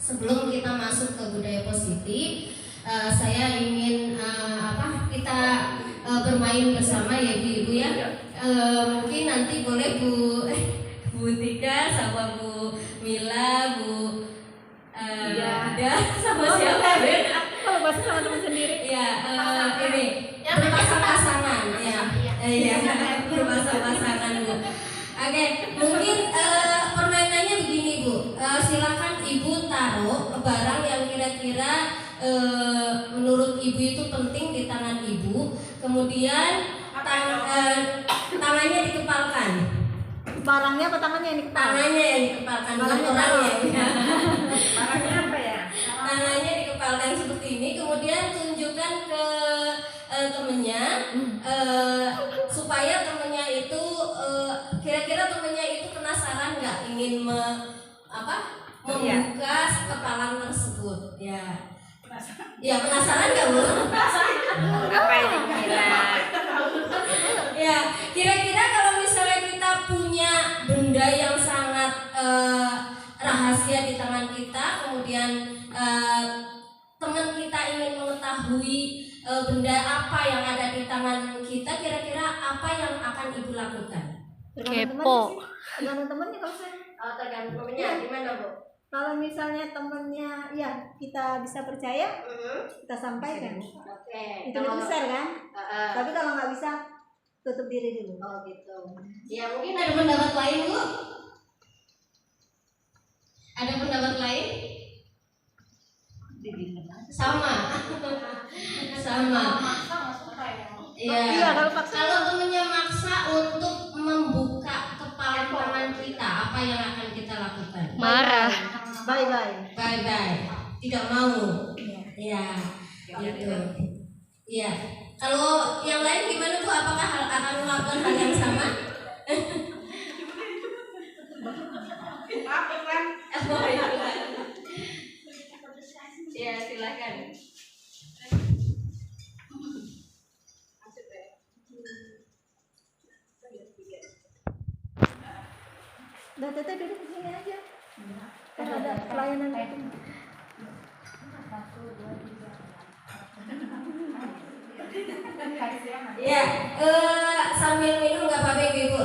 sebelum kita masuk ke budaya positif, saya ingin kita bermain bersama ya ibu ya. Mungkin nanti boleh Bu Tika sama Bu Mila, Bu ada sama siapa? Kalau bahasa sama teman sendiri. Ya, ini berpasang-pasangan ya. Iya, berpasang-pasangan Bu. Oke, mungkin permainannya begini Bu. Silakan Ibu taruh barang yang kira-kira menurut Ibu itu penting di tangan Ibu. Kemudian tangannya dikepalkan. Barangnya apa tangannya yang dikepalkan? Tangannya yang dikepalkan, bukan orangnya. Barangnya apa ya? Tangannya dikepalkan seperti ini, kemudian tunjukkan ke temennya supaya temennya itu kira-kira temennya itu penasaran nggak ingin membuka kepalan tersebut ya. Ya penasaran nggak Bu? Apa ini gila? Ya kira-kira kalau misalnya kita punya benda yang sangat rahasia di tangan kita, kemudian teman kita ingin mengetahui benda apa yang ada di tangan kita, kira-kira apa yang akan Ibu lakukan? Kepo. Tergantung temennya kalau saya. Tergantung temennya, gimana Bu? Kalau misalnya temennya ya kita bisa percaya, kita sampaikan. Oke. Itu lebih besar kan? Tapi kalau nggak bisa, tutup diri dulu. Oh gitu. Ya mungkin ada pendapat lain Bu? Ada pendapat lain? Sama. Sama. Iya. Kalau temennya maksa untuk membuka kepala tangan kita, apa yang akan kita lakukan? Marah. Bye-bye. Bye-bye. Tidak mau. Iya. Gitu. Iya. Kalau yang lain gimana Bu? Apakah akan melakukan hal yang sama? Oh, ya silakan. Udah teteh duduk di sini aja. Kan ada pelayanan itu. Ya, sambil minum nggak apa-apa Ibu.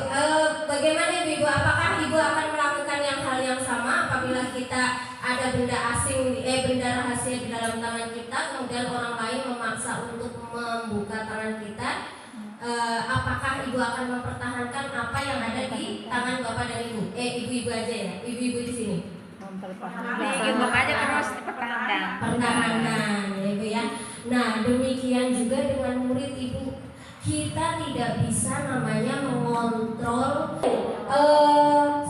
Bagaimana Ibu? Apakah Ibu akan melakukan hal yang sama apabila kita ada benda asing, benda rahasia di dalam tangan kita, kemudian orang lain memaksa untuk membuka tangan kita? Apakah Ibu akan mempertahankan apa yang ada di tangan Bapak dan Ibu? Ibu-ibu aja ya, ibu-ibu di sini. Makanya harus Pertahanan ya Ibu ya. Nah demikian juga dengan murid Ibu, kita tidak bisa namanya mengontrol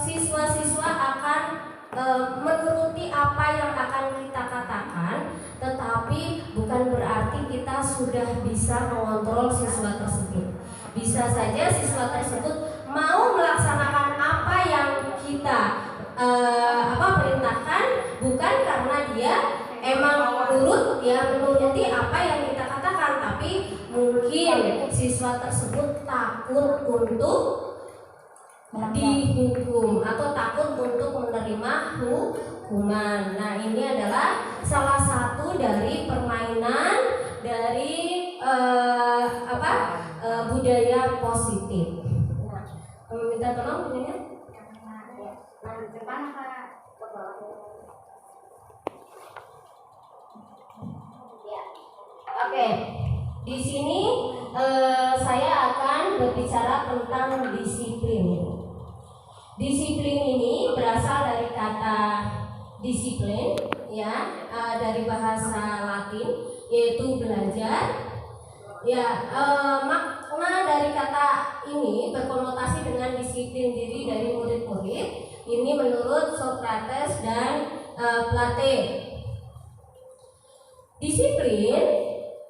siswa-siswa akan menuruti apa yang akan kita katakan, tetapi bukan berarti kita sudah bisa mengontrol siswa tersebut. Bisa saja siswa tersebut mau melaksanakan apa yang kita perintahkan, bukan karena dia emang menuruti apa yang kita katakan, tapi mungkin siswa tersebut takut untuk dihukum atau takut untuk menerima hukuman. Nah ini adalah salah satu dari permainan dari budaya positif. Minta tolong begini. Nah di depan apa? Ya. Oke. Di sini saya akan berbicara tentang disiplin. Disiplin ini berasal dari kata disiplin, ya, dari bahasa Latin, yaitu belajar. Ya, makna dari kata ini berkonotasi dengan disiplin diri dari murid-murid. Ini menurut Socrates dan Plato. Disiplin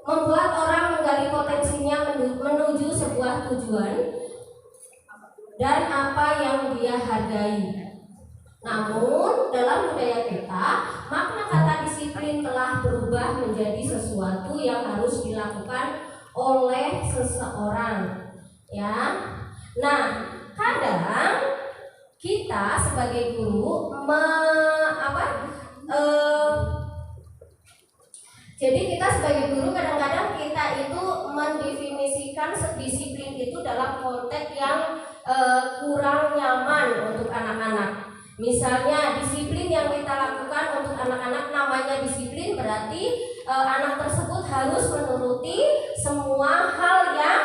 membuat orang menggali potensinya menuju sebuah tujuan dan apa yang dia hargai. Namun dalam budaya kita, makna kata disiplin telah berubah menjadi sesuatu yang harus dilakukan oleh seseorang, ya. Nah, kadang kita sebagai guru sebagai guru kadang-kadang kita itu mendefinisikan disiplin itu dalam konteks yang kurang nyaman untuk anak-anak. Misalnya disiplin yang kita lakukan untuk anak-anak namanya disiplin berarti anak tersebut harus menuruti semua hal yang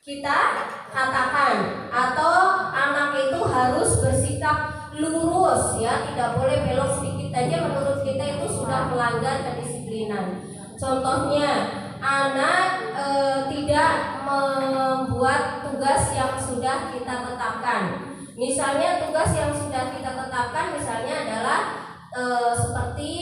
kita katakan, atau anak itu harus bersikap lurus ya, tidak boleh belok sedikit aja menurut kita itu sudah melanggar kedisiplinan. Contohnya anak tidak membuat tugas yang sudah kita tetapkan. Misalnya tugas yang sudah kita tetapkan misalnya adalah seperti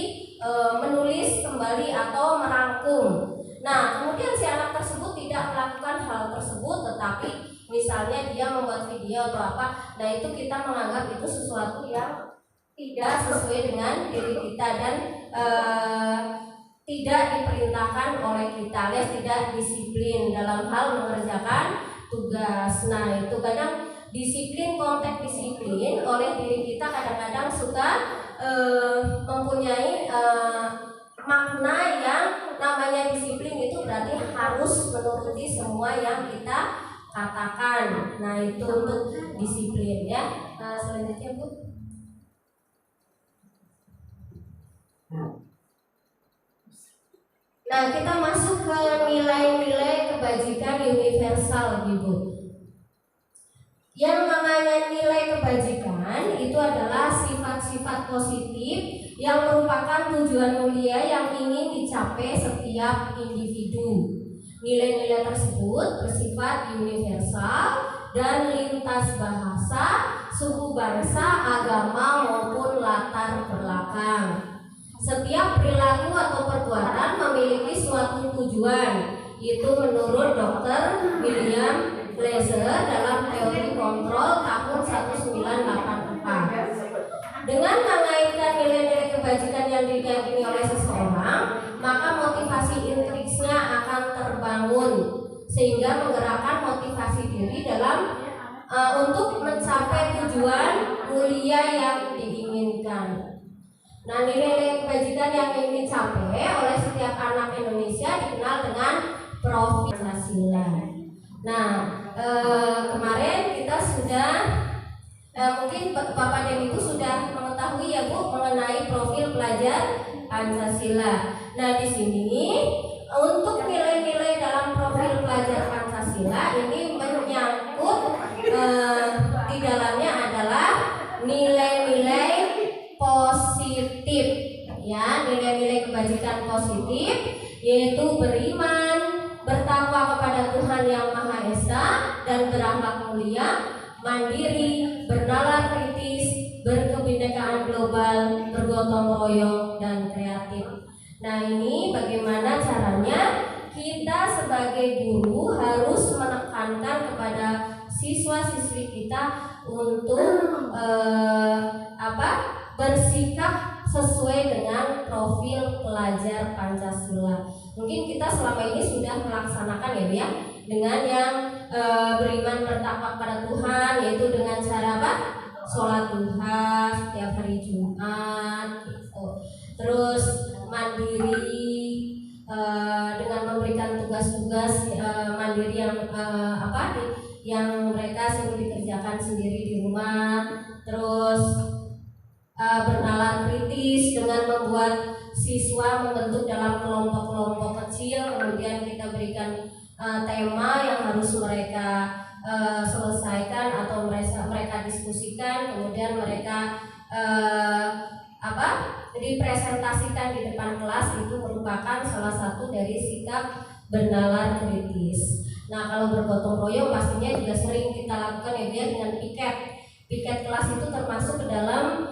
menulis kembali atau merangkum. Nah, kemudian si anak tersebut tidak melakukan hal tersebut, tetapi misalnya dia membuat video atau apa, nah itu kita menganggap itu sesuatu yang tidak sesuai dengan diri kita dan tidak diperintahkan oleh kita, alias tidak disiplin dalam hal mengerjakan tugas. Nah, itu kadang disiplin, konteks disiplin oleh diri kita kadang-kadang suka mempunyai makna yang namanya disiplin itu berarti harus menuruti semua yang kita katakan. Nah, itu untuk disiplin ya. Selanjutnya Bu. Nah, kita masuk ke nilai-nilai kebajikan universal Ibu. Yang namanya nilai kebajikan itu adalah sifat-sifat positif yang merupakan tujuan mulia yang ingin dicapai setiap individu. Nilai-nilai tersebut bersifat universal dan lintas bahasa, suku bangsa, agama maupun latar belakang. Setiap perilaku atau perbuatan memiliki suatu tujuan. Itu menurut Dr. William Glasser dalam teori kontrol tahun 1984. Dengan mengaitkan nilai-nilai kebajikan yang diyakini oleh seseorang, maka motivasi intrinsnya akan terbangun sehingga menggerakkan motivasi diri dalam untuk mencapai tujuan mulia yang diinginkan. Nah, nilai-nilai kebajikan yang ingin dicapai oleh setiap anak Indonesia dikenal dengan profil Pancasila. Nah, kemarin kita sudah mungkin Bapak dan Ibu sudah mengetahui ya Bu mengenai profil pelajar Pancasila. Nah, di sini untuk nilai-nilai dalam profil pelajar Pancasila ini menyangkut di dalamnya adalah nilai-nilai positif ya, nilai-nilai kebajikan positif yaitu beriman, bertakwa kepada Tuhan Yang Maha Esa dan berakhlak mulia, mandiri, bernalar kritis, berkebinekaan global, bergotong royong dan kreatif. Nah, ini bagaimana caranya kita sebagai guru harus menekankan kepada siswa-siswi kita untuk bersikap sesuai dengan profil pelajar Pancasila. Mungkin kita selama ini sudah melaksanakan ya dengan yang beriman bertakwa kepada Tuhan, yaitu dengan cara apa? Sholat duha setiap hari Jumat gitu. Terus mandiri dengan memberikan tugas-tugas mandiri yang mereka suruh dikerjakan sendiri di rumah. Terus bernalar kritis dengan membuat siswa membentuk dalam kelompok-kelompok kecil, kemudian kita berikan tema yang harus mereka selesaikan atau mereka diskusikan, kemudian mereka dipresentasikan di depan kelas. Itu merupakan salah satu dari sikap bernalar kritis. Nah, kalau bergotong royong pastinya juga sering kita lakukan ya dengan piket kelas itu termasuk ke dalam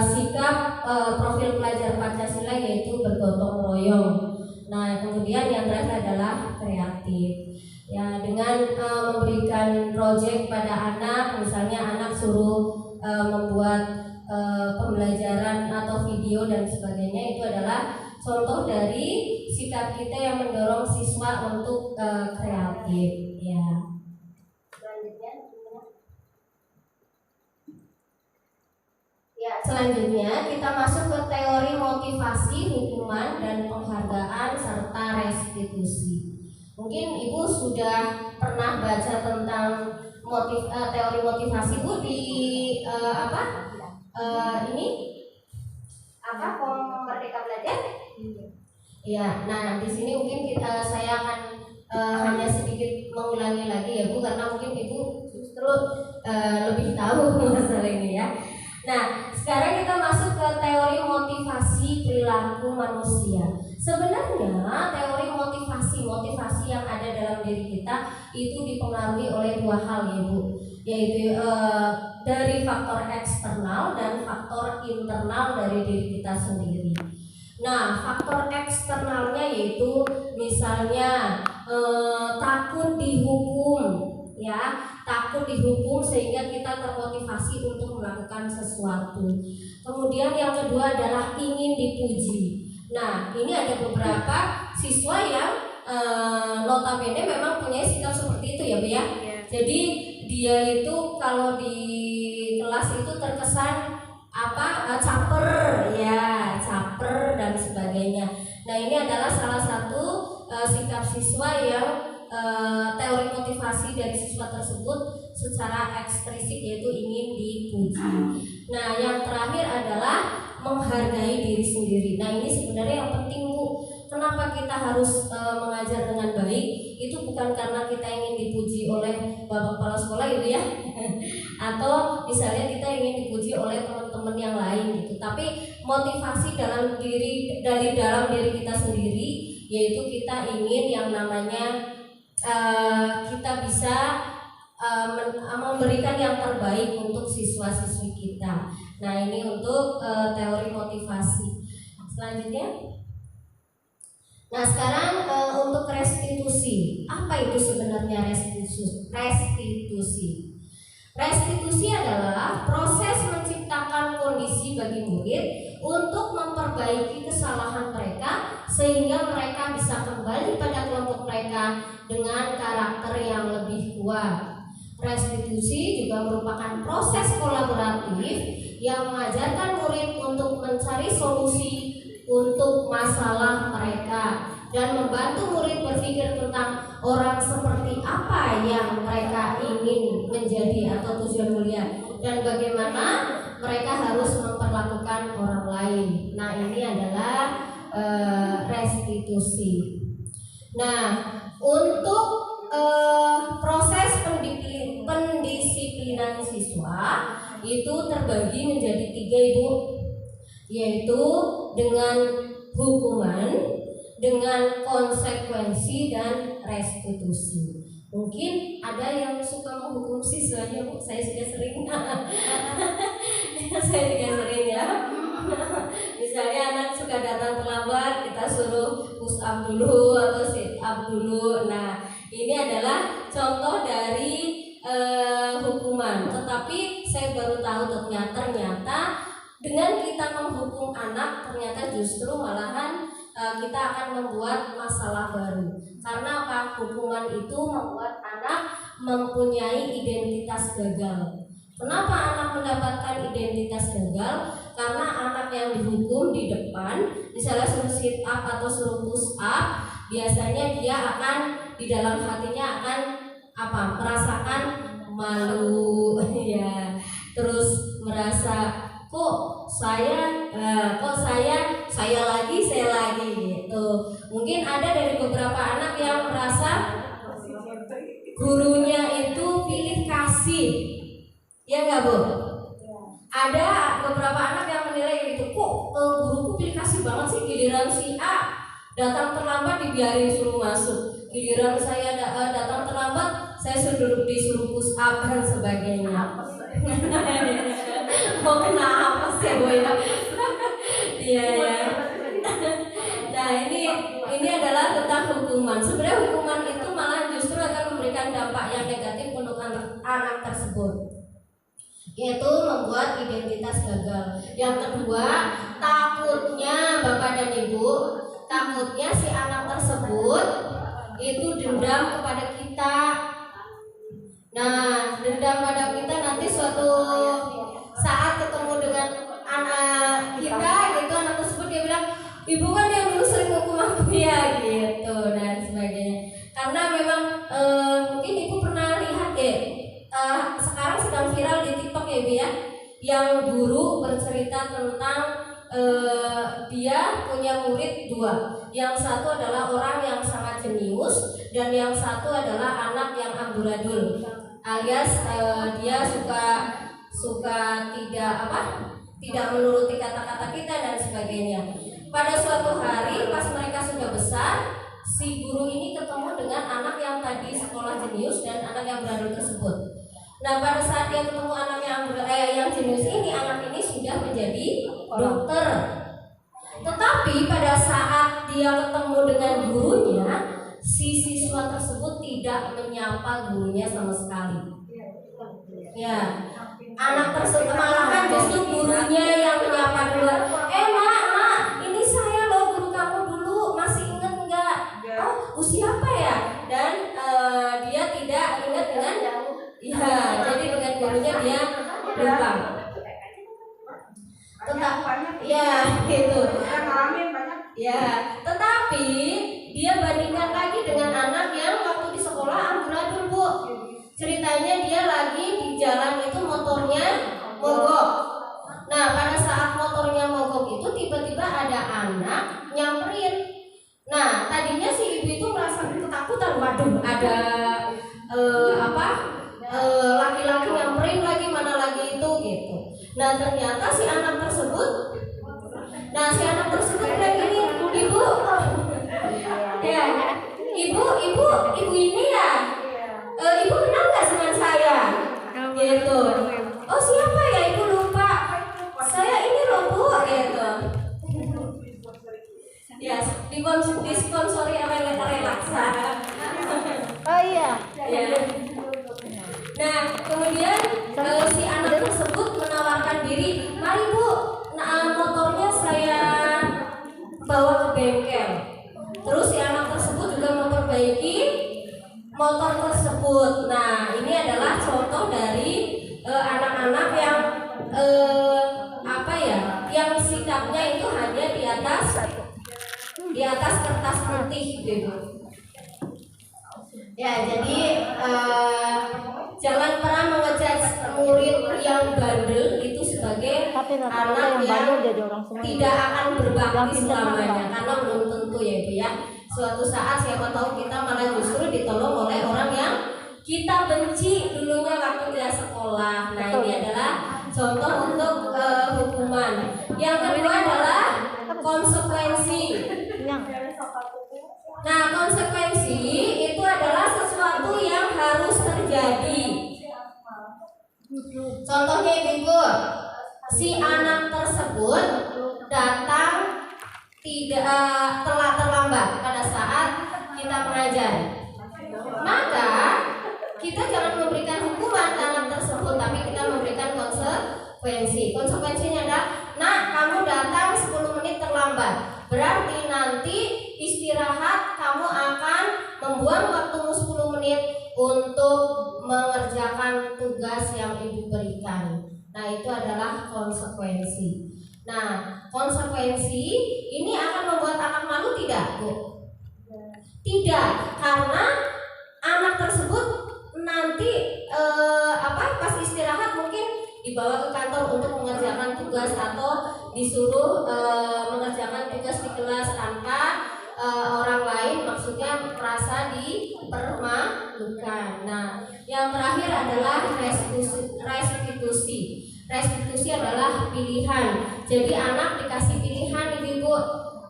sikap profil pelajar Pancasila, yaitu bergotong royong. Nah, kemudian yang terakhir adalah kreatif. Ya, dengan memberikan proyek pada anak, misalnya anak suruh membuat pembelajaran atau video dan sebagainya, itu adalah contoh dari sikap kita yang mendorong siswa untuk kreatif. Ya. Selanjutnya kita masuk ke teori motivasi, hukuman, dan penghargaan serta restitusi. Mungkin Ibu sudah pernah baca tentang teori motivasi Bu di ini Merdeka Belajar. Ya, nah di sini mungkin saya akan hanya sedikit mengulangi lagi ya Bu, karena mungkin Ibu justru lebih tahu masalah ini ya. Nah, sekarang kita masuk ke teori motivasi perilaku manusia. Sebenarnya teori motivasi yang ada dalam diri kita itu dipengaruhi oleh dua hal ya Bu, yaitu dari faktor eksternal dan faktor internal dari diri kita sendiri. Nah, faktor eksternalnya yaitu misalnya takut dihukum, ya, takut dihukum sehingga kita termotivasi untuk melakukan sesuatu. Kemudian yang kedua adalah ingin dipuji. Nah, ini ada beberapa siswa yang notabene memang punya sikap seperti itu ya Bu ya. Jadi dia itu kalau di kelas itu terkesan caper dan sebagainya. Nah, ini adalah salah satu sikap siswa yang teori motivasi dari siswa tersebut secara eksplisit yaitu ingin dipuji. Nah, yang terakhir adalah menghargai diri sendiri. Nah, ini sebenarnya yang penting Bu. Kenapa kita harus mengajar dengan baik? Itu bukan karena kita ingin dipuji oleh bapak kepala sekolah gitu ya, atau misalnya kita ingin dipuji oleh teman-teman yang lain gitu. Tapi motivasi dari dalam diri kita sendiri, yaitu kita ingin yang namanya kita bisa memberikan yang terbaik untuk siswa-siswi kita. Nah, ini untuk teori motivasi. Selanjutnya. Nah, sekarang untuk restitusi. Apa itu sebenarnya restitusi? Restitusi adalah proses menciptakan kondisi bagi murid untuk memperbaiki kesalahan mereka sehingga mereka bisa kembali pada kelompok mereka dengan karakter yang lebih kuat. Restitusi juga merupakan proses kolaboratif yang mengajarkan murid untuk mencari solusi untuk masalah mereka dan membantu murid berpikir tentang orang seperti apa yang mereka ingin menjadi atau tujuan mulia dan bagaimana mereka harus memperlakukan orang lain. Nah, ini adalah restitusi. Nah, untuk proses pendisiplinan siswa itu terbagi menjadi 3 Ibu, yaitu dengan hukuman, dengan konsekuensi dan restitusi. Mungkin ada yang suka menghukum siswanya Bu, saya juga sering. Saya juga sering ya. Misalnya anak suka datang terlambat, kita suruh push up dulu atau sit up dulu. Nah, ini adalah contoh dari hukuman. Tetapi saya baru tahu ternyata dengan kita menghukum anak, ternyata justru malahan kita akan membuat masalah baru. Karena apa? Hukuman itu membuat anak mempunyai identitas gagal. Kenapa anak mendapatkan identitas gagal? Karena anak yang dihukum di depan, misalnya suruh sit up atau suruh push up, biasanya dia akan di dalam hatinya akan merasakan malu, ya. Terus merasa kok saya lagi gitu. Mungkin ada dari beberapa anak yang merasa gurunya itu pilih kasih, ya nggak Bu? Ada beberapa anak yang menilai gitu, kok guruku pilih kasih banget sih, giliran si A datang terlambat dibiarin suruh masuk, giliran saya datang terlambat saya disuruh push up dan sebagainya. Mau kenapa sih Bu ya? Iya ya. Nah, ini adalah tentang hukuman. Sebenarnya hukuman itu malah justru akan memberikan dampak yang negatif untuk anak tersebut, yaitu membuat identitas gagal. Yang kedua, takutnya Bapak dan Ibu, takutnya si anak tersebut itu dendam kepada kita. Nah, dendam pada kita nanti suatu saat ketemu dengan anak kita gitu, anak tersebut dia bilang, ibu kan yang dulu sering hukum aku ya gitu. Nah, yang guru bercerita tentang dia punya murid dua. Yang satu adalah orang yang sangat jenius dan yang satu adalah anak yang amburadul, alias dia suka tidak menuruti kata-kata kita dan sebagainya. Pada suatu hari pas mereka sudah besar, si guru ini ketemu dengan anak yang tadi sekolah jenius dan anak yang amburadul tersebut. Nah, pada saat dia ketemu anak yang jenius ini, anak ini sudah menjadi dokter. Tetapi pada saat dia ketemu dengan gurunya, si siswa tersebut tidak menyapa gurunya sama sekali. Ya, anak tersebut malahan justru gurunya yang menyapa duluan. Mak, ini saya loh, guru kamu dulu, masih ingat enggak? Oh, usia apa ya? Dan dia tidak ingat dengan jadi dengan gurunya dia lupa. Tetapi dia bandingkan lagi dengan anak yang waktu di sekolah amburadul, Bu. Ceritanya dia lagi di jalan itu motornya mogok. Nah, pada saat motornya mogok itu tiba-tiba ada anak nyamperin. Nah, tadinya si ibu itu merasa ketakutan, waduh ada laki-laki nyamperin lagi, mana lagi itu gitu. Nah, ternyata si anak tersebut bilang gini, ibu ini ya, ibu kenal nggak dengan saya? Gitu. Oh, siapa ya, ibu lupa. Saya ini loh, Bu, gitu. Ya, disponsori oleh Relaksa. Oh iya. Ya. Nah, kemudian si anak tersebut menawarkan diri, mari Bu, motornya saya bawa ke bengkel. Terus si anak tersebut juga memperbaiki motor tersebut. Nah, ini adalah contoh dari anak-anak yang yang sikapnya itu hanya di atas kertas putih gitu. Ya, jadi jangan pernah mengejudge murid yang bandel itu sebagai anak yang tidak akan berbakti selamanya, karena belum tentu ya Bu ya. Suatu saat siapa tahu kita malah justru ditolong oleh orang yang kita benci dulunya waktu dia sekolah. Nah, ini adalah contoh untuk hukuman. Yang kedua adalah konsekuensi. Nah, konsekuensi itu adalah sesuatu yang harus terjadi. Contohnya Ibu, si anak tersebut datang telah terlambat pada saat kita mengajar. Maka kita jangan memberikan hukuman anak tersebut, tapi kita memberikan konsekuensi. Konsekuensinya adalah, nah, kamu datang 10 menit terlambat. Berarti nanti istirahat kamu akan membuang waktumu 10 menit untuk mengerjakan tugas yang ibu berikan. Nah, itu adalah konsekuensi. Nah, konsekuensi ini akan membuat anak malu tidak, Bu? Tidak, karena anak tersebut nanti pas istirahat mungkin dibawa ke kantor untuk mengerjakan tugas atau disuruh mengerjakan tugas di kelas tanpa orang lain, maksudnya merasa dipermalukan. Nah, yang terakhir adalah restitusi. Restitusi adalah pilihan. Jadi anak dikasih pilihan Ibu.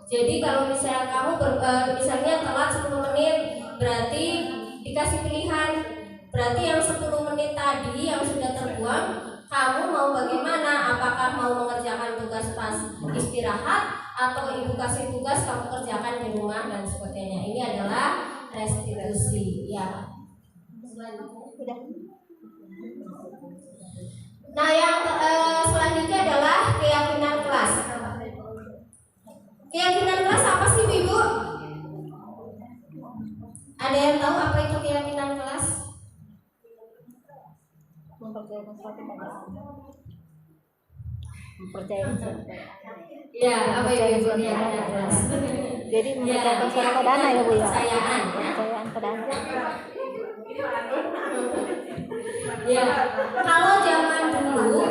Jadi kalau misalnya kamu misalnya telat 10 menit, berarti dikasih pilihan. Berarti yang 10 menit tadi yang sudah terbuang, kamu mau bagaimana? Apakah mau mengerjakan tugas pas istirahat atau ibu kasih tugas kamu kerjakan di rumah dan sebagainya? Ini adalah restitusi, ya. Nah, yang selanjutnya adalah keyakinan kelas. Keyakinan kelas apa sih, Ibu? Ada yang tahu apa itu keyakinan kelas? Mempercayakan ya, apa itu keyakinan kelas? Jadi mempercayakan suara ke dana ya Bu ya. Kepercayaan ke dana. Ya, kalau zaman dulu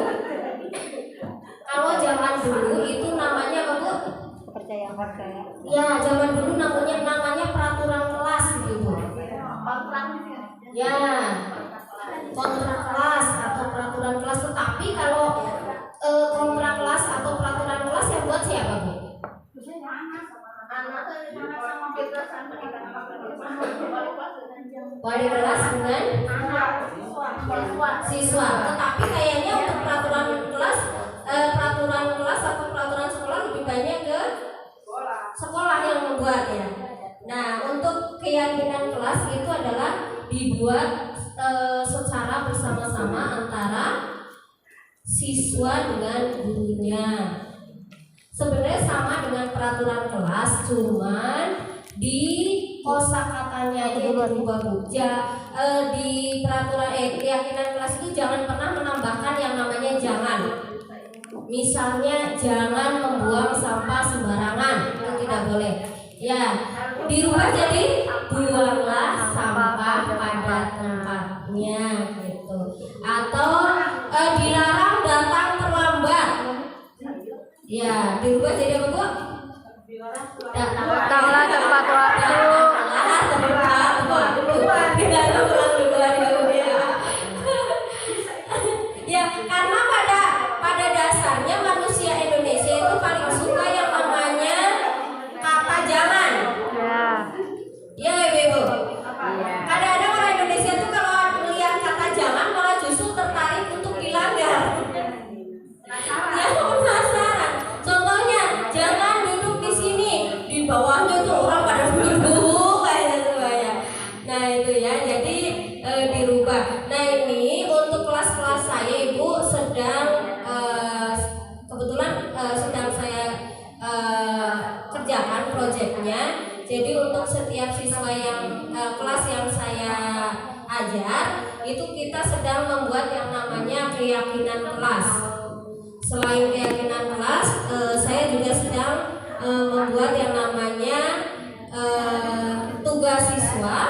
Kalau zaman dulu itu namanya apa Bu? Kepercayaan. Ya, zaman dulu namanya peraturan kelas gitu Bu. Ya, kontrak kelas atau peraturan kelas. Tetapi kalau kontrak kelas atau peraturan kelas yang buat siapa Bu? Wali kelas dengan siswa. Tetapi kayaknya untuk peraturan kelas atau peraturan sekolah lebih banyak ke sekolah yang membuat ya. Nah, untuk keyakinan kelas itu adalah dibuat secara bersama-sama antara siswa dengan gurunya. Sebenarnya sama dengan peraturan kelas, cuman di kosakatanya aja berubah Bu. Di peraturan keyakinan kelas itu jangan pernah menambahkan yang namanya jangan. Misalnya jangan membuang sampah sembarangan, itu tidak boleh. Ya, dirubah jadi buanglah sampah pada tempatnya gitu. Atau dilarang datang terlambat. Ya, dirubah jadi apa Bu? Datanglah tepat waktu. Ya, karena pada dasarnya manusia Indonesia itu paling suka yang namanya kata jangan. Ya, Ibu. Kadang-kadang orang Indonesia itu kalau melihat kata jangan malah justru tertarik untuk dilanggar. Ya, penasaran. Contohnya, jangan duduk di sini. Di bawahnya tuh orang pada duduk kayak gitu ya. Nah, itu ya. Jadi dirubah. Nah, ini untuk kelas-kelas saya Ibu kebetulan sedang saya kerjakan proyeknya. Jadi untuk setiap siswa yang kelas yang saya ajar itu kita sedang membuat yang namanya keyakinan kelas. Selain keyakinan kelas, saya juga sedang membuat yang namanya tugas siswa,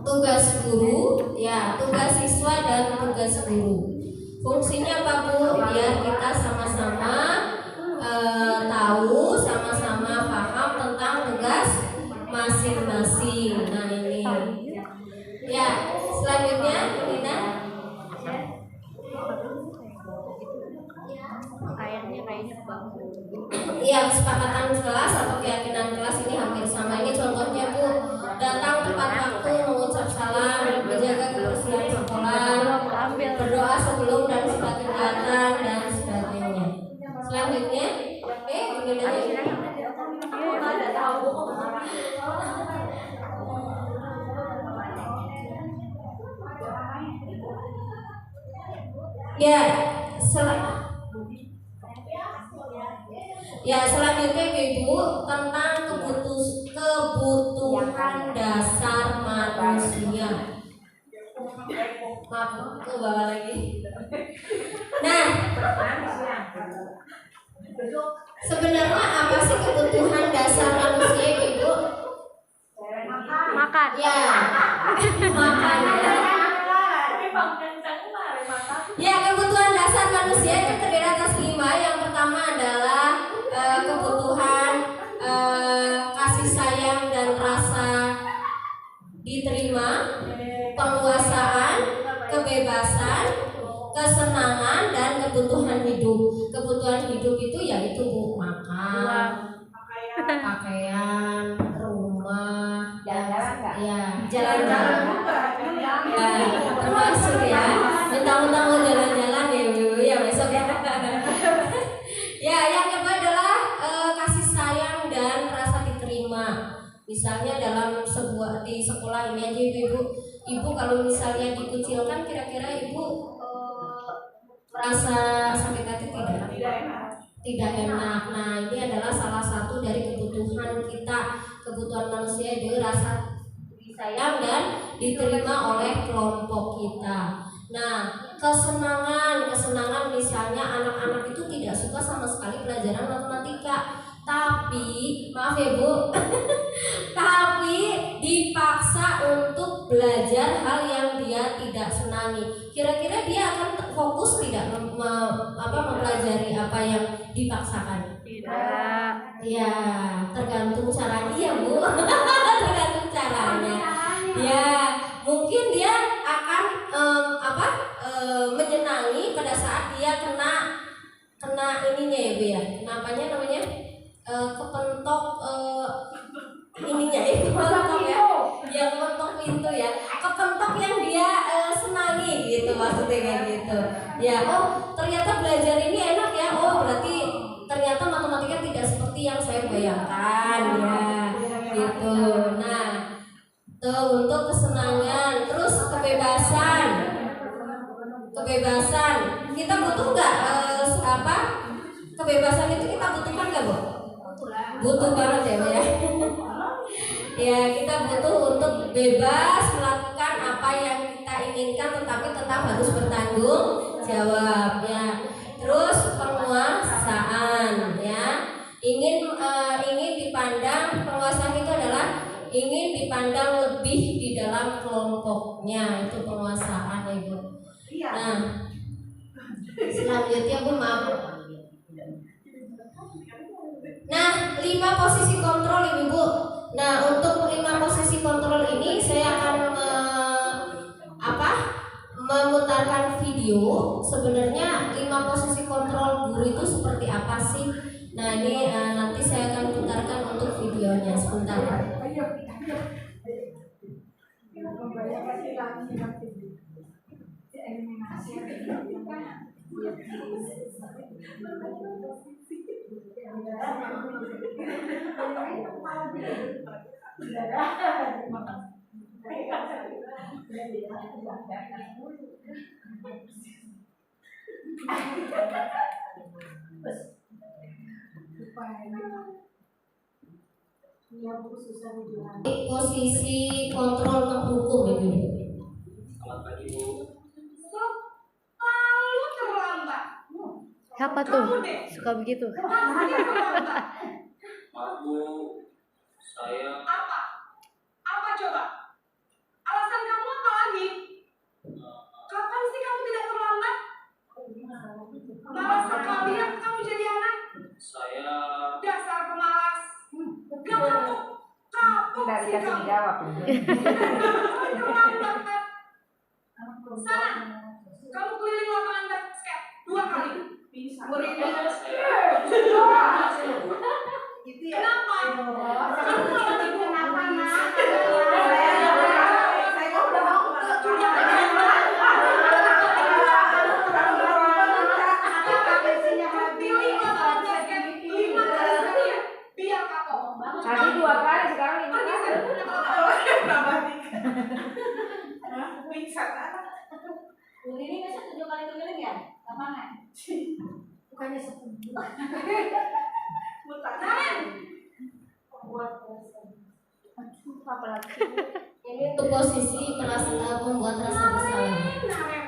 tugas guru, ya tugas siswa dan tugas guru. Fungsinya apa Bu? Biar kita sama-sama tahu, sama-sama paham tentang tugas masing-masing. Nah ini, ya selanjutnya Nina. Iya, kesepakatan kelas atau keyakinan kelas ini hampir sama. Ini contohnya Bu, datang tepat waktu, mengucap salam, menjaga kebersihan sekolah, berdoa sebelum dan setelah kegiatan dan sebagainya. Selanjutnya, selanjutnya Ibu tentang kebutuhan dasar manusia. Maaf, ke bawah lagi. Nah, sebenarnya apa sih kebutuhan dasar manusia Ibu? Makan. Ya, makan. Ya, kebutuhan dasar manusia itu terdiri atas 5. Yang pertama adalah kebutuhan kasih sayang dan rasa diterima, penguasaan, kebebasan, kesenangan, dan kebutuhan hidup. Kebutuhan hidup itu yaitu makan, pakaian, rumah, jalan-jalan. Termasuk ya, mentang-mentang mau jalan-jalan ya Bu, ya besok ya. Ya, yang kedua adalah kasih sayang dan rasa diterima. Misalnya di sekolah ini aja Ibu kalau misalnya dikucilkan, kira-kira Ibu merasa sakit hati tidak enak. Nah, ini adalah salah satu dari kebutuhan kita, kebutuhan manusia, yaitu rasa disayang dan diterima oleh kelompok kita. Nah, kesenangan misalnya anak-anak itu tidak suka sama sekali pelajaran matematika, tapi maaf ya Bu, tapi dipaksa untuk belajar hal yang dia dia tidak senangi, kira-kira dia akan fokus tidak mempelajari apa yang dipaksakan? Tidak. Ya, tergantung caranya ya Bu. Tergantung caranya. Ya, mungkin dia akan menyenangi pada saat dia kena ininya ya Bu ya. Kenapanya namanya? Kepentok ininya itu kepentok ya. Ya kepentok pintu ya. Kepentok yang dia senangi gitu maksudnya kayak gitu. Ya, oh ternyata belajar ini enak ya. Oh berarti ternyata matematika tidak seperti yang saya bayangkan ya gitu. Nah, tuh untuk kesenangan, terus kebebasan. Kita butuh nggak kebebasan itu kita butuhkan nggak Bu? Butuh banget ya Bu ya. Ya kita butuh untuk bebas melakukan apa yang kita inginkan, tetapi tetap harus bertanggung jawab ya. Terus penguasaan ya, ingin dipandang, penguasaan itu adalah ingin dipandang lebih di dalam kelompoknya, itu penguasaan ya Bu. Nah selanjutnya Bu maaf. Nah 5 posisi kontrol Ibu. Nah untuk 5 posisi kontrol ini saya akan memutarkan video. Sebenarnya 5 posisi kontrol guru itu seperti apa sih? Nah ini nanti saya akan putarkan untuk videonya sebentar. Posisi kontrol menghukum Ibu. Selamat pagi Bu. Selalu terlambat. Siapa tuh? Suka begitu. Pasti terlambat. Maaf Bu, saya Apa? Apa coba? Alasan kamu apa lagi? Kapan sih kamu tidak terlambat? Malas sekali ya kamu jadi anak. saya Dasar pemalas. Gak kapok. Kapok sih kamu. Terlambat kan? Sana. Kamu keliling lapangan basket 2 kali. Kenapa? Kamu malah tidur. Kenapa nak? Pilih lapangan basket 5 kali saja, biar kapok. Tadi 2 kali, sekarang 5 Pergi kali. Ini biasa 7 kali keliling ya? Lapangan. Bukannya 10. Naren, Ini untuk posisi membuat rasa bersalah. Naren,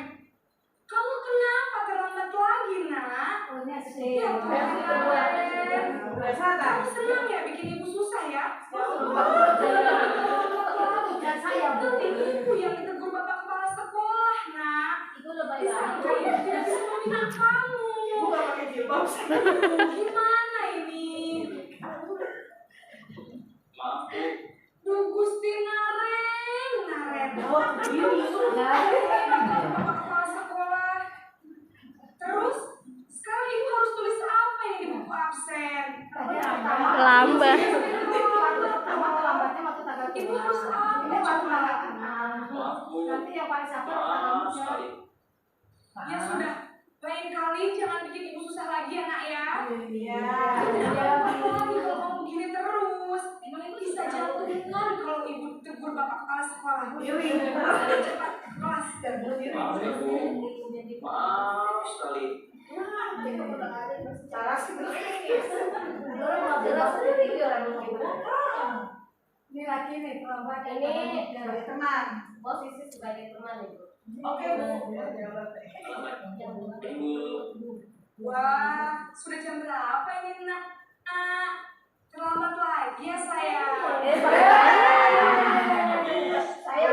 kamu kenapa terlambat lagi nak? Ya Naren, kamu senang ya bikin ibu susah ya? Ibu yang ditegur bapak kepala sekolah nak. Disangka ibu tidak bisa meminta kamu. Gimana ini? maaf Bu, Duh Gusti Naren. Bapak kepala sekolah. Terus sekarang ibu harus tulis apa ini di buku absen? Lambat. Ibu harus apa? maaf Bu, yang maaf sekali. Ya sudah, lain kali jangan bikin ibu susah lagi ya nak ya. Apalagi kalau kamu begini terus, bisa jantungan kalau ibu tegur bapak kepala sekolah. Cepat kelas. Maaf ya Bu, maaf sekali. Ini lagi nih terlambat. Ini Sebagai teman. posisi sebagai teman Ibu. Oke Bu. Selamat Ibu. Wah, sudah jam berapa ini nak? Terlambat lagi ya saya. Saya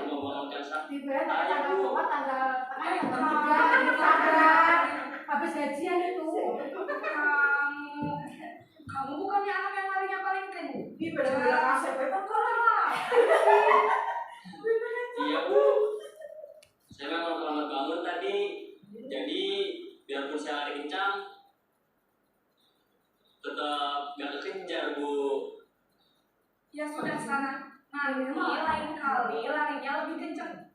mau ngomong sakit. pada bilang kasih apa kolam lah. Iya Bu, saya memang terlambat bangun tadi. Jadi biarpun saya lari kencang, tetap gak kekejar Bu. Ya sudah sana. Nanti lain kali larinya lebih kenceng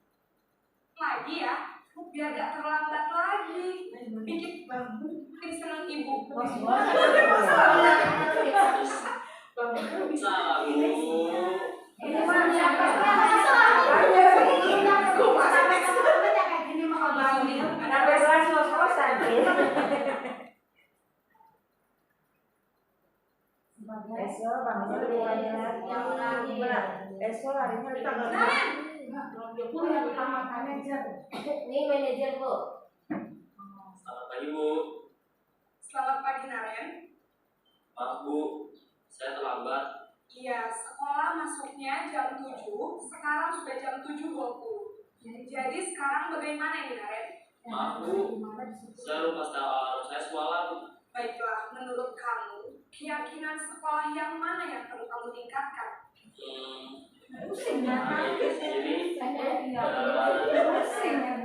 lagi ya, biar gak terlambat lagi. Bikin seneng ibu. Salah Bu. Ini mah siapa sih? Ada belas ngos-ngosan. Besok bangunnya lebih banyak yang berat. Besok harinya lebih banyak. Ini manajer Bu. Selamat pagi Bu. Selamat pagi Naren. Maaf Bu, saya terlambat. Iya, sekolah masuknya jam 7, sekarang sudah jam 7.20. Jadi sekarang bagaimana ini Naren? Maaf Bu, saya lupa setel alarm saya semalam. Baiklah, menurut kamu, keyakinan sekolah yang mana yang perlu kamu tingkatkan? Itu sendiri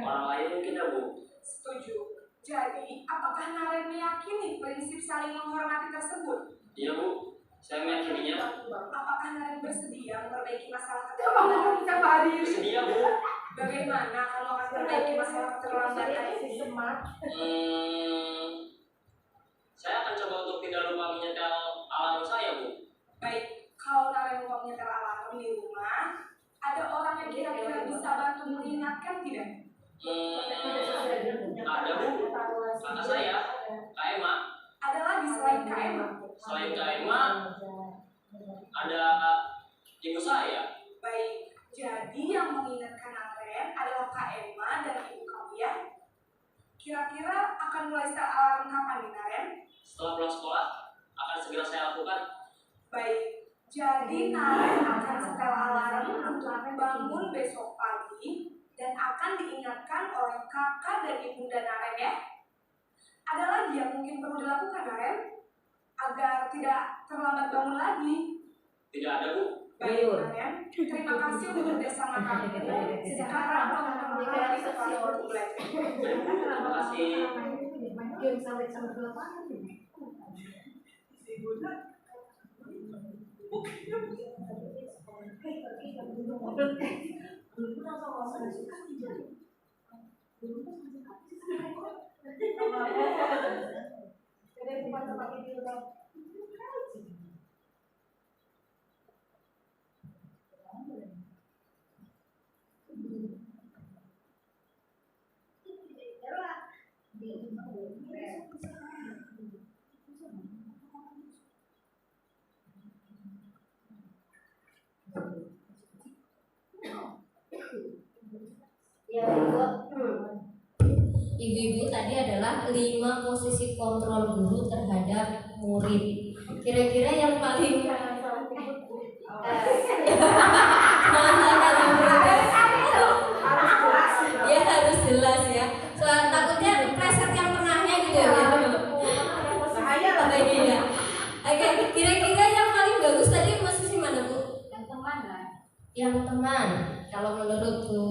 orang lain mungkin ya Bu. Setuju. Jadi, apakah Naren meyakini prinsip saling menghormati tersebut? Iya Bu, saya meyakininya. Apakah Naren bersedia memperbaiki masalah keterlambatan? Bersedia Bu. Bagaimana kalau akan memperbaiki masalah keterlambatan? Saya akan coba untuk tidak lupa menyetel alarm saya Bu. Baik, kalau Naren lupa menyetel alarm di rumah, ada orang yang kira-kira bisa bantu mengingatkan tidak? Ada Bu, kakak saya, Kak Emma. Ada lagi selain Kak Emma? Selain Kak Emma, ada ibu saya. Baik, jadi yang mengingatkan Naren adalah Kak Emma dan ibu kamu ya? Kira-kira akan mulai setel alarm kapan nih Naren? Setelah pulang sekolah, akan segera saya lakukan. Baik, jadi Naren akan setel alarm untuk bangun besok pagi dan akan diingatkan oleh kakak dan ibunda Naren ya. Ada lagi yang mungkin perlu dilakukan Naren agar tidak terlambat bangun lagi? Tidak ada Bu. Baik Naren, terima kasih untuk kerjasama kami. Sekarang kamu kembali ke kelas untuk belajar. Terima kasih. Ya Bu. Ibu-ibu tadi adalah 5 posisi kontrol guru terhadap murid. Kira-kira yang paling ya harus jelas ya. Soal takutnya preset yang tengahnya gitu ya. Bahaya lah. Iya. Oke, kira-kira yang paling bagus tadi posisi mana Bu? Yang teman lah. Yang teman. Kalau menurut Bu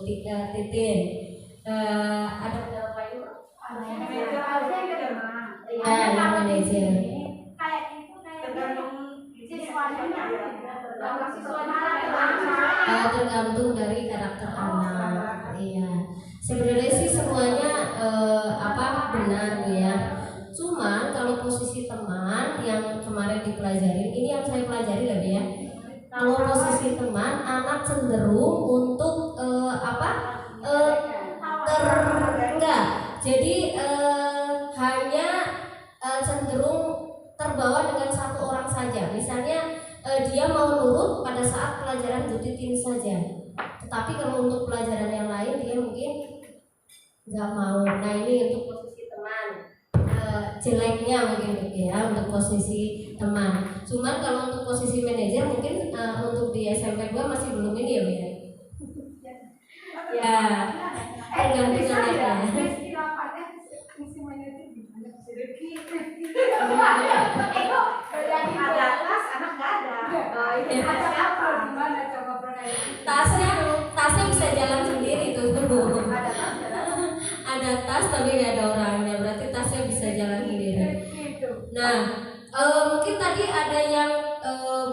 Titin, ada berapa itu? Manajer harusnya yang teman. Yang manajer. Kayak itu tergantung siswanya. Tergantung dari karakter anak. Iya. Sebenarnya sih semuanya benar Bu ya. Cuman kalau posisi teman yang kemarin dipelajari, ini yang saya pelajari lagi ya. Kalau posisi teman, anak cenderung untuk enggak. Jadi hanya cenderung terbawa dengan satu orang saja. Misalnya dia mau nurut pada saat pelajaran Bu Titin saja. Tetapi kalau untuk pelajaran yang lain dia mungkin nggak mau. Nah ini untuk posisi teman. Jeleknya mungkin ya untuk posisi teman. Cuman kalau untuk posisi manajer mungkin untuk di SMP 2 masih belum ini ya Bu ya. Ya, tergantung anaknya. Ada atas, anak nggak ada. tas tapi nggak ada orangnya, berarti tasnya bisa jalan sendiri. Nah, mungkin tadi ada yang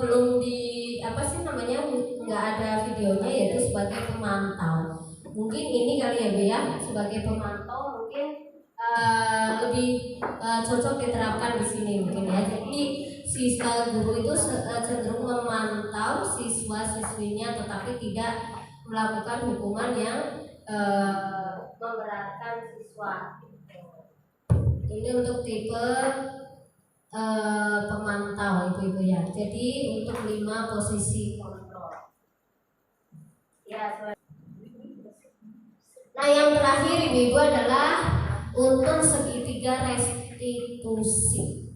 belum di apa sih namanya, nggak ada videonya, yaitu sebagai pemantau. Mungkin ini kali ya Bu ya, sebagai pemantau mungkin lebih cocok diterapkan di sini mungkin ya. Jadi siswa guru itu cenderung memantau siswa-siswinya, tetapi tidak melakukan hukuman yang memberatkan siswa. Ini untuk tipe pemantau ibu-ibu ya. Jadi untuk 5 posisi kontrol. Ya. Nah yang terakhir ibu-ibu adalah untuk segitiga restitusi.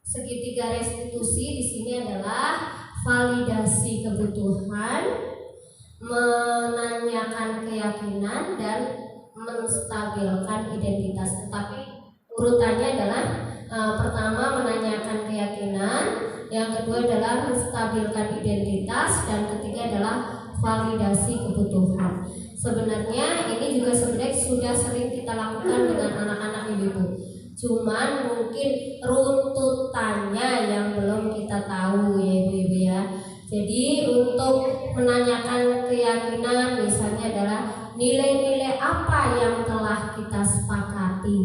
Segitiga restitusi di sini adalah validasi kebutuhan, menanyakan keyakinan, dan menstabilkan identitas. Tetapi urutannya adalah pertama menanyakan keyakinan, yang kedua adalah menstabilkan identitas, dan ketiga adalah validasi kebutuhan. Sebenarnya ini juga sebenarnya sudah sering kita lakukan dengan anak-anak ibu-ibu. Cuman mungkin runtutannya yang belum kita tahu ya ibu-ibu ya. Jadi untuk menanyakan keyakinan misalnya adalah nilai-nilai apa yang telah kita sepakati.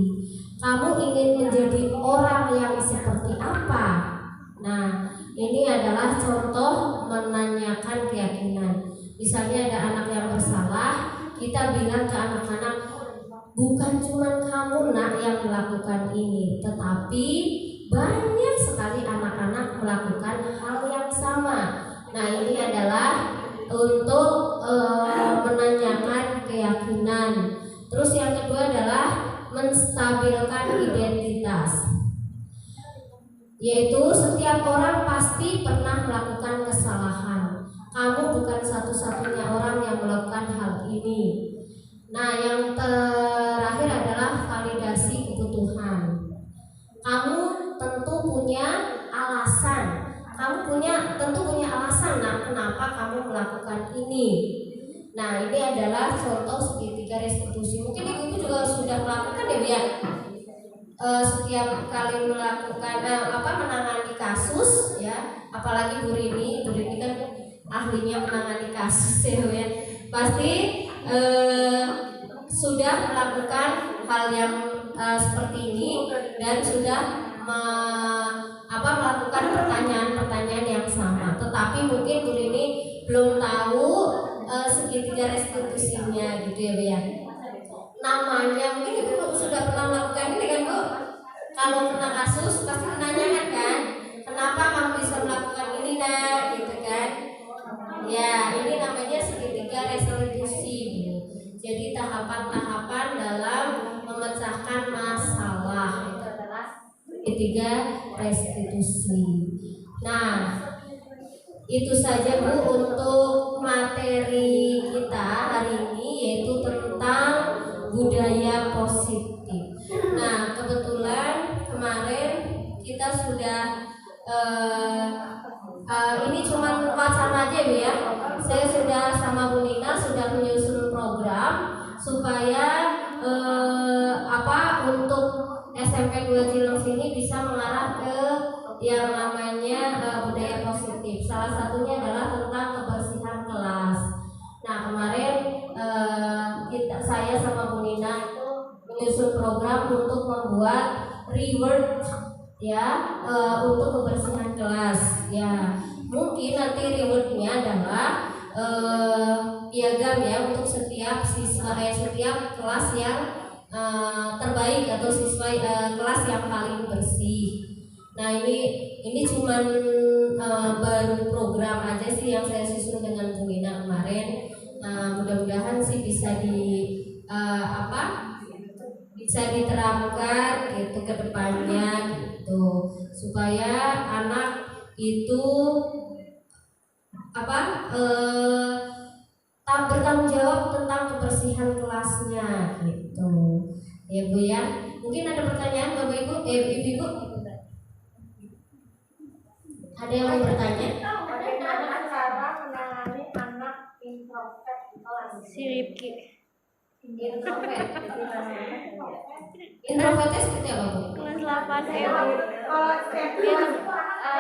Kamu ingin menjadi orang yang seperti apa? Nah, ini adalah contoh menanyakan keyakinan. Misalnya ada anak yang bersalah, kita bilang ke anak-anak, bukan cuma kamu nak yang melakukan ini, tetapi banyak sekali anak-anak melakukan hal yang sama. Nah ini adalah untuk menanyakan keyakinan. Terus yang kedua adalah menstabilkan identitas, yaitu setiap orang pasti pernah melakukan kesalahan. Kamu bukan satu-satunya orang yang melakukan hal ini. Nah yang terakhir adalah validasi kebutuhan. Kamu tentu punya alasan. Kamu tentu punya alasan kenapa kamu melakukan ini. Nah ini adalah contoh segitiga restitusi. Mungkin ibu juga sudah melakukan ya Bu ya. Setiap kali melakukan menangani kasus ya, apalagi Bu Rini kan ahlinya menangani kasus ya Bu ya. Pasti sudah melakukan hal yang seperti ini dan sudah melakukan pertanyaan-pertanyaan yang sama. Tetapi mungkin Bu Rini belum tahu segitiga restitusinya gitu ya Bu ya. Namanya mungkin Ibu sudah pernah melakukan ini kan Bu. Kalau kena kasus pasti menanyakan kan, kenapa kamu bisa melakukan ini nak gitu kan. Ya ini namanya segitiga restitusi Bu. Jadi tahapan-tahapan dalam memecahkan masalah itu adalah segitiga restitusi. Nah itu saja Bu untuk materi kita hari ini, yaitu tentang budaya positif. Nah kebetulan kemarin kita sudah ini cuma wacana aja Bu ya. Saya sudah sama Bu Nina sudah menyusun program supaya untuk SMP 2 Cilengsi ini bisa mengarah ke yang namanya budaya positif. Salah satunya adalah tentang kebersihan kelas. Nah kemarin saya sama Bu Nina itu menyusun program untuk membuat reward ya untuk kebersihan kelas ya. Mungkin nanti rewardnya adalah piagam ya untuk setiap siswa setiap kelas yang terbaik atau siswa kelas yang paling bersih. Nah ini cuman baru program aja sih yang saya susun dengan Bu Nina kemarin. Mudah-mudahan sih bisa bisa diterapkan gitu ke depannya gitu, supaya anak itu bertanggung jawab tentang kebersihan kelasnya gitu ya Bu ya. Mungkin ada pertanyaan Bapak Ibu, Ibu ada yang mau bertanya? Bagaimana cara menangani anak introvert di kelas? Si Ripki. Introvert. Introvertnya seperti apa, Bu? Kelas 8 itu Kalau setiap dia Tidak apa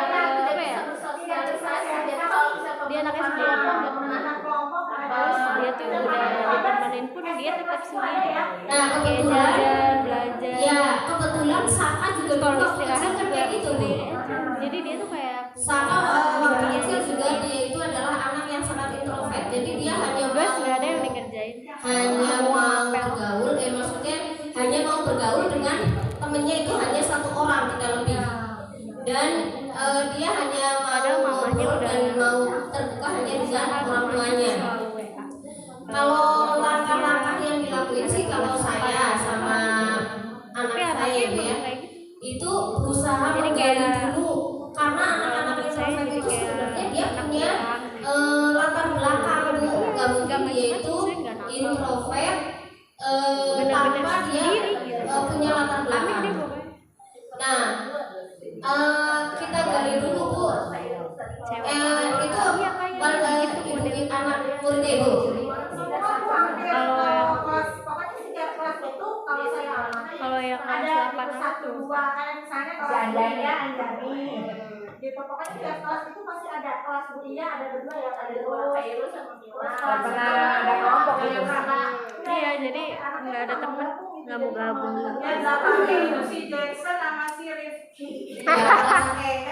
ya? bisa bersosialisasi. Jadi kalau misalnya Dia anak SD anak kelompok terus dia tuh udah ditemenin pun dia tetap sendiri. Nah, Kayak kebetulan jajan, belajar. ya, kebetulan Saka juga Kalau dulu istirahat kecil kan juga kayak gitu, Bu. sendiri aja. Jadi dia tuh kayak Saka waktu kecil juga dia itu adalah anak yang sangat introvert. Jadi dia hanya tugas mau nggak ada yang dikerjain. hanya mau bergaul, maksudnya hanya mau bergaul dengan temennya itu hanya satu orang, tidak lebih. Dan dia hanya Padahal mau mamanya ngobrol udah dan mau terbuka hanya dengan orang tuanya. Selalu WA. Kalau langkah-langkah yang dilakuin sih kalau saya sama anak Tapi saya anaknya itu ya, emang kayak gitu. itu berusaha Jadi menggali kayak- dulu karena anak-anak menurut saya introvert jadi itu kayak sebenarnya dia anak punya orang. latar belakang, Bu. Gak mungkin Gak dia macam-macam, itu saya nggak nakal. introvert Bener-bener tanpa dia sendiri gitu. punya latar Aneh belakang. deh pokoknya. Nah, kita gali dulu, Bu. Cewek. Itu Iya, kayak gitu ibu model. anak murid Ibu. Kalau pokoknya setiap kelas itu kalau saya kalau yang kelas ada 8 satu dua kayak misalnya kalau Jandanya Anjani gitu pokoknya setiap kelas itu pasti ada kelas Bu Iya ada berdua ya ada dua Khairul sama Mila Nggak pernah ada kelompok gitu. iya jadi nggak ada temen nggak mau gabung. yang belakangnya itu si Jackson sama si Rifki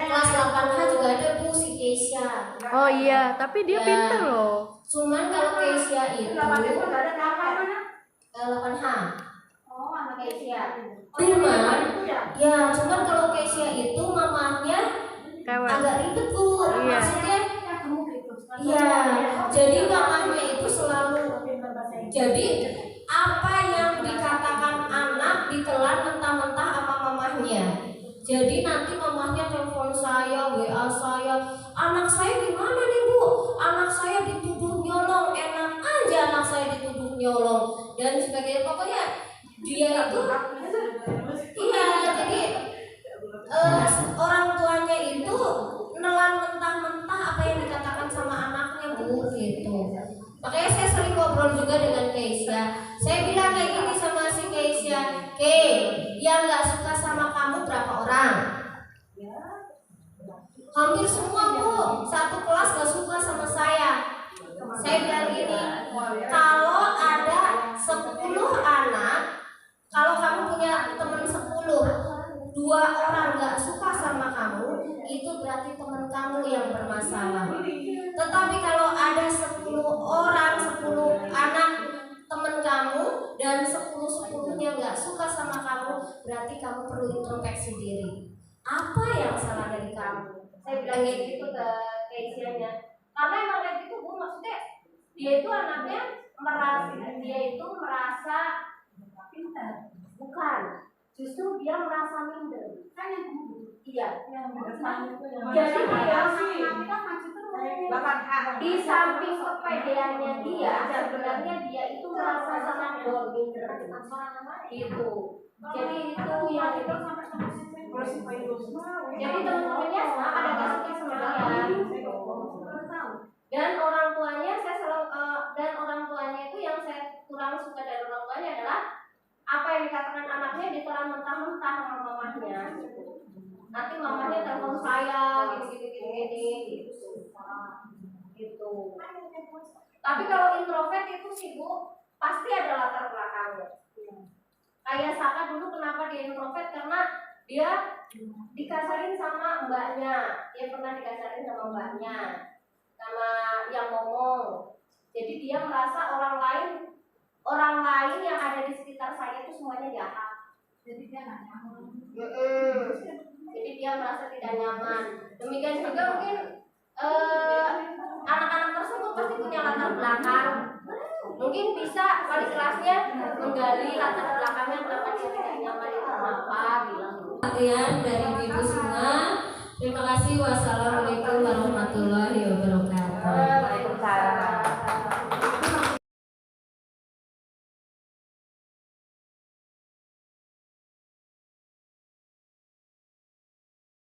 Kelas 8H juga ada, Bu, si Keisha. Oh iya tapi dia Ya. pinter loh. Cuman kalau Keisha itu delapan itu nggak ada nama mana 8H. oh anak Keisha Cuman ya, cuman kalau Keisha itu mamahnya Cewek. agak ribet, Bu. Iya. Maksudnya kamu gitu iya, jadi mamahnya itu selalu jadi apa yang dikatakan anak ditelan mentah-mentah sama mamahnya. Jadi nanti mamahnya telepon saya, WA saya, anak saya gimana nih, Bu? Anak saya dituduh nyolong, enak aja anak saya dituduh nyolong dan sebagainya. Pokoknya dia itu iya, jadi orang tuanya itu nelan mentah-mentah apa yang dikatakan sama anaknya, Bu, gitu. Makanya saya sering ngobrol juga dengan Keisha. Saya bilang kayak gini sama si Keisha, yang nggak suka sama kamu berapa orang? Hampir semua, Bu. Satu kelas nggak suka sama saya. Saya bilang gini, kalau ada 10 anak, kalau kamu punya teman 10, 2 orang nggak suka sama kamu, itu berarti teman kamu yang bermasalah. Tetapi kalau ada 10 orang, 10 anak teman kamu dan 10-10-nya nggak suka sama kamu, berarti kamu perlu introspeksi diri. Apa yang salah dari kamu? Saya bilang kayak gitu ke Keisha-nya. Karena emang kayak gitu, Bu, maksudnya dia itu anaknya merasa pintar. Bukan. Justru dia merasa minder. Kan yang iya. Jadi dia di samping kepedeannya dia, sebenarnya dia itu merasa sangat minder. Gitu. Jadi itu yang itu jadi teman-temannya ada gak suka sama dia. Dan orang tuanya saya selalu dan orang tuanya itu yang saya kurang suka dari orang tuanya adalah apa yang dikatakan anaknya ditelan mentah-mentah sama mamahnya. Nanti mamahnya telepon saya gini gitu. Tapi kalau introvert itu sih, Bu, pasti ada latar belakangnya. Kayak Saka dulu kenapa dia introvert, karena dia dikasarin sama mbaknya. Dia pernah dikasarin sama mbaknya, sama yang ngomong. Jadi dia merasa orang lain yang ada di sekitar saya itu semuanya jahat. Jadi dia nggak nyaman. Jadi dia merasa tidak nyaman. Demikian juga mungkin anak-anak tersebut pasti punya latar belakang. Mungkin bisa wali kelasnya menggali latar belakangnya kenapa dia tidak nyaman itu kenapa bilang. Perhatian dari ibu semua. Terima kasih. Wassalamualaikum warahmatullahi